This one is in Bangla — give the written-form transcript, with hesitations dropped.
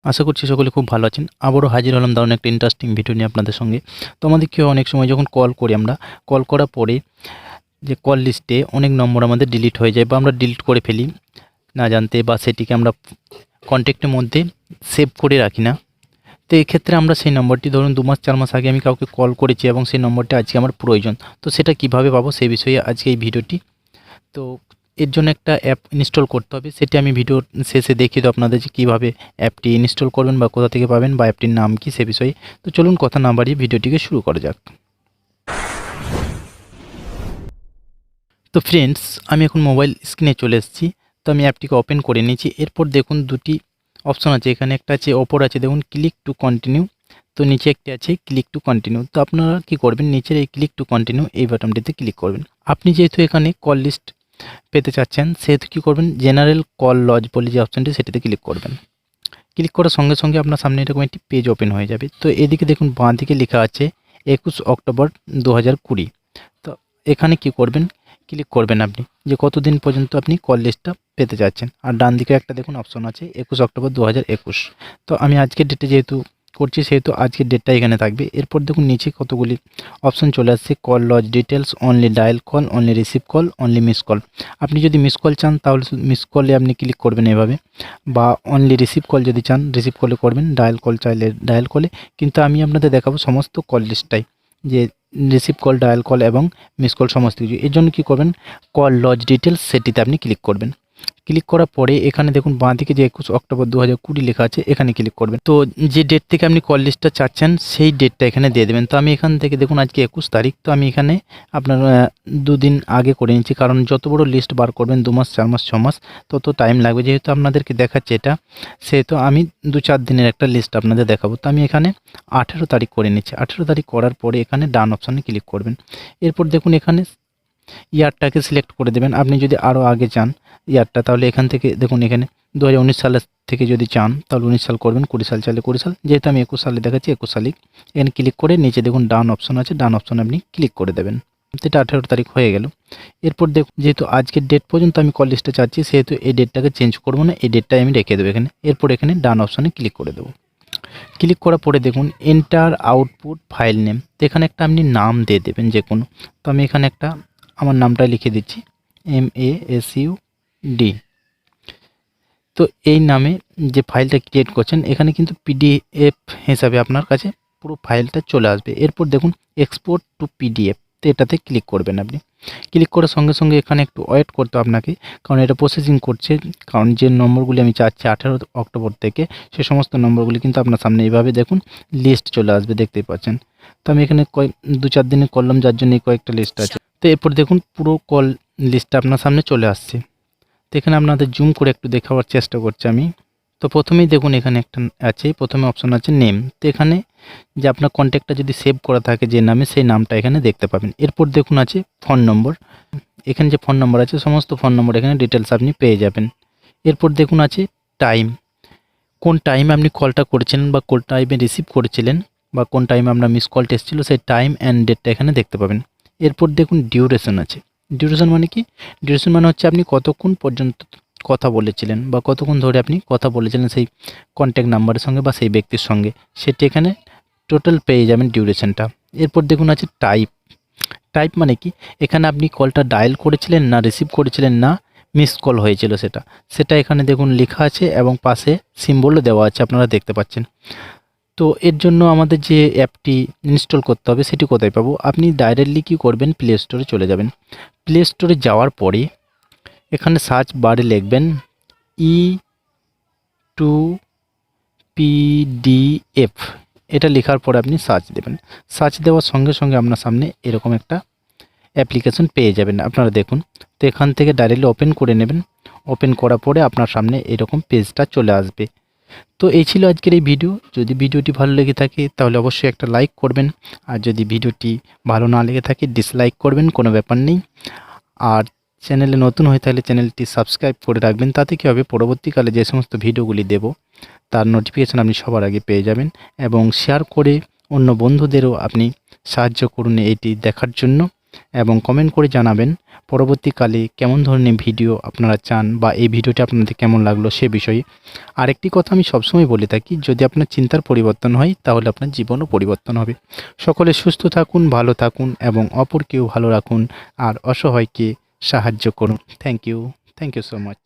আশা করছি সকলে খুব ভালো আছেন। আবারও হাজির হলাম দারুণ একটা ইন্টারেস্টিং ভিডিও নিয়ে আপনাদের সঙ্গে। তো আমাদের কি হয়, অনেক সময় যখন কল করি আমরা, কল করার পরে যে কল লিস্টে অনেক নম্বর আমাদের ডিলিট হয়ে যায় বা আমরা ডিলিট করে ফেলি না জানতে, বা সেটিকে আমরা কন্ট্যাক্টের মধ্যে সেভ করে রাখি না। তো এক্ষেত্রে আমরা সেই নম্বরটি, ধরুন 2 মাস 4 মাস আগে আমি কাউকে কল করেছি এবং সেই নম্বরটা আজকে আমার প্রয়োজন, তো সেটা কিভাবে পাবো সেই বিষয়ে আজকে এই ভিডিওটি। তো এর জন্য একটা অ্যাপ ইনস্টল করতে হবে, সেটি আমি ভিডিওর শেষে দেখিয়ে দেবো আপনাদের যে কীভাবে অ্যাপটি ইনস্টল করবেন বা কোথা থেকে পাবেন বা অ্যাপটির নাম কী সে বিষয়ে। তো চলুন কথা না বাড়িয়ে ভিডিওটিকে শুরু করা যাক। তো ফ্রেন্ডস, আমি এখন মোবাইল স্ক্রিনে চলে এসেছি। তো আমি অ্যাপটিকে ওপেন করে নিয়েছি। এরপর দেখুন দুটি অপশন আছে, এখানে একটা আছে ওপর আছে দেখুন ক্লিক টু কন্টিনিউ, তো নিচে একটি আছে ক্লিক টু কন্টিনিউ। তো আপনারা কী করবেন, নিচের এই ক্লিক টু কন্টিনিউ এই বাটনটিতে ক্লিক করবেন। আপনি যেহেতু এখানে কল লিস্ট পেতে চাচ্ছেন সেহেতু কী করবেন, জেনারেল কল লজ বলে যে অপশানটি সেটিতে ক্লিক করবেন। ক্লিক করার সঙ্গে সঙ্গে আপনার সামনে এরকম একটি পেজ ওপেন হয়ে যাবে। তো এদিকে দেখুন বাঁ দিকে লেখা আছে 21 অক্টোবর 2020। তো এখানে কি করবেন, ক্লিক করবেন আপনি যে কতদিন পর্যন্ত আপনি কল লিস্টটা পেতে চাচ্ছেন। আর ডান দিকে একটা দেখুন অপশন আছে 21 অক্টোবর 2021। তো আমি আজকের ডেটে যেহেতু করছি সেহেতু আজকের ডেটটা এখানে থাকবে। এরপর দেখুন নিচে কতগুলি অপশন চলে আসছে, call logs details, only dial call, only receive call, only miss call. আপনি যদি মিস কল চান তাহলে মিস কলে আপনি ক্লিক করবেন এভাবে, বা অনলি রিসিভ কল যদি চান রিসিভ কলে করবেন, ডায়াল কল চাইলে ডায়াল কলে। কিন্তু আমি আপনাদের দেখাবো সমস্ত কল লিস্টটাই, যে রিসিভ কল, ডায়াল কল এবং মিস কল সমস্ত কিছু। এর জন্য কী করবেন, কল লজ ডিটেলস সেটিতে আপনি ক্লিক করবেন। ক্লিক করার পরে এখানে দেখুন বাঁ দিকে যে 21 অক্টোবর 2020 লেখা আছে এখানে ক্লিক করবেন। তো যে ডেট থেকে আপনি কল লিস্টটা চাচ্ছেন সেই ডেটটা এখানে দিয়ে দেবেন। তো আমি এখান থেকে দেখুন আজকে 21 তারিখ, তো আমি এখানে আপনার 2 দিন আগে করে নিচ্ছি, কারণ যত বড় লিস্ট বার করবেন 2 মাস 4 মাস 6 মাস তত টাইম লাগবে। যেহেতু আপনাদেরকে দেখাচ্ছে এটা, সেহেতু আমি 2-4 দিনের একটা লিস্ট আপনাদের দেখাবো। তো আমি এখানে 18 তারিখ করে নিচ্ছি। 18 তারিখ করার পরে এখানে ডান অপশানে ক্লিক করবেন। এরপর দেখুন এখানে ইয়ারটাকে সিলেক্ট করে দেবেন। আপনি যদি আরও আগে চান ইয়ারটা, তাহলে এখান থেকে দেখুন এখানে 2019 সালের থেকে যদি চান তাহলে 19 সাল করবেন, 20 সাল চাইলে 20 সাল। যেহেতু আমি 21 সালে দেখাচ্ছি 21 সালই। এখানে ক্লিক করে নিচে দেখুন ডান অপশন আছে, ডান অপশনে আপনি ক্লিক করে দেবেন। এটা 18 তারিখ হয়ে গেল। এরপর দেখুন যেহেতু আজকের ডেট পর্যন্ত আমি কল লিস্টে চাচ্ছি সেহেতু এই ডেটটাকে চেঞ্জ করবো না, এই ডেটটাই আমি রেখে দেবো এখানে। এরপর এখানে ডান অপশনে ক্লিক করে দেবো। ক্লিক করার পরে দেখুন এন্টার আউটপুট ফাইল নেম, তো এখানে একটা আপনি নাম দিয়ে দেবেন যে কোনো। তো আমি এখানে একটা আমার নামটা লিখে দিচ্ছি, MASUD। তো এই নামে যে ফাইলটা ক্রিয়েট করছেন এখানে কিন্তু PDF হিসাবে আপনার কাছে পুরো ফাইলটা চলে আসবে। এরপর দেখুন এক্সপোর্ট টু PDF, তো এটাতে ক্লিক করবেন আপনি। ক্লিক করার সঙ্গে সঙ্গে এখানে একটু ওয়েট করতে আপনাকে, কারণ এটা প্রসেসিং করছে। কারণ যে নম্বরগুলি আমি চাচ্ছি 18 অক্টোবর থেকে, সে সমস্ত নম্বরগুলি কিন্তু আপনার সামনে এইভাবে দেখুন লিস্ট চলে আসবে, দেখতেই পাচ্ছেন। তো আমি এখানে 2-4 দিনে করলাম যার জন্য এই কয়েকটা লিস্ট আছে। তো এরপর দেখুন পুরো কল লিস্টটা আপনার সামনে চলে আসছে। তো এখানে আপনাদের জুম করে একটু দেখাবার চেষ্টা করছি আমি। তো প্রথমেই দেখুন এখানে একটা আছে, প্রথমে অপশন আছে নেম। তো এখানে যে আপনার কন্ট্যাক্টটা যদি সেভ করা থাকে যে নামে, সেই নামটা এখানে দেখতে পাবেন। এরপর দেখুন আছে ফোন নম্বর, এখানে যে ফোন নম্বর আছে সমস্ত ফোন নম্বর এখানে ডিটেলস আপনি পেয়ে যাবেন। এরপর দেখুন আছে টাইম, কোন টাইমে আপনি কলটা করেছিলেন বা কোন টাইমে রিসিভ করেছিলেন বা কোন টাইমে আপনার মিস কলটা এসেছিল সেই টাইম অ্যান্ড ডেটটা এখানে দেখতে পাবেন। এরপর দেখুন ডিউরেশন আছে। ডিউরেশন মানে কি, ডিউরেশন মানে হচ্ছে আপনি কতক্ষণ পর্যন্ত কথা বলেছিলেন বা কতক্ষণ ধরে আপনি কথা বলেছিলেন সেই কন্ট্যাক্ট নাম্বারের সঙ্গে বা সেই ব্যক্তির সঙ্গে, সেটি এখানে টোটাল পেয়ে যাবেন ডিউরেশনটা। এরপর দেখুন আছে টাইপ। টাইপ মানে কি, এখানে আপনি কলটা ডায়াল করেছিলেন না রিসিভ করেছিলেন না মিস কল হয়েছিল সেটা, সেটা এখানে দেখুন লেখা আছে এবং পাশে সিম্বলও দেওয়া আছে, আপনারা দেখতে পাচ্ছেন। তো এর জন্য আমাদের যে অ্যাপটি ইনস্টল করতে হবে সেটি কোথায় পাবো, আপনি ডাইরেক্টলি কী করবেন, প্লে স্টোরে চলে যাবেন। প্লে স্টোরে যাওয়ার পরে এখানে সার্চ বারে লিখবেন E2PDF, এটা লেখার পরে আপনি সার্চ দেবেন। সার্চ দেওয়ার সঙ্গে সঙ্গে আপনার সামনে এরকম একটা অ্যাপ্লিকেশন পেয়ে যাবেন, আপনারা দেখুন। তো এখান থেকে ডাইরেক্টলি ওপেন করে নেবেন। ওপেন করার পরে আপনার সামনে এরকম পেজটা চলে আসবে। তো এই ছিল আজকের এই ভিডিও। যদি ভিডিওটি ভালো লেগে থাকে তাহলে অবশ্যই একটা লাইক করবেন, আর যদি ভিডিওটি ভালো না লেগে থাকে ডিসলাইক করবেন, কোনো ব্যাপার নেই। আর চ্যানেলে নতুন হয়ে থাকলে চ্যানেলটি সাবস্ক্রাইব করে রাখবেন, তাতে কী হবে পরবর্তীকালে যে সমস্ত ভিডিওগুলি দেব তার নোটিফিকেশান আপনি সবার আগে পেয়ে যাবেন। এবং শেয়ার করে অন্য বন্ধুদেরও আপনি সাহায্য করুন এইটি দেখার জন্য। এবং কমেন্ট করে জানাবেন পরবর্তীকালে কেমন ধরনের ভিডিও আপনারা চান বা এই ভিডিওটি আপনাদের কেমন লাগলো সে বিষয়ে। আরেকটি কথা আমি সবসময় বলে থাকি, যদি আপনার চিন্তার পরিবর্তন হয় তাহলে আপনার জীবনও পরিবর্তন হবে। সকলে সুস্থ থাকুন, ভালো থাকুন এবং অপরকেও ভালো রাখুন আর অসহায়কে সাহায্য করুন। Thank you so much.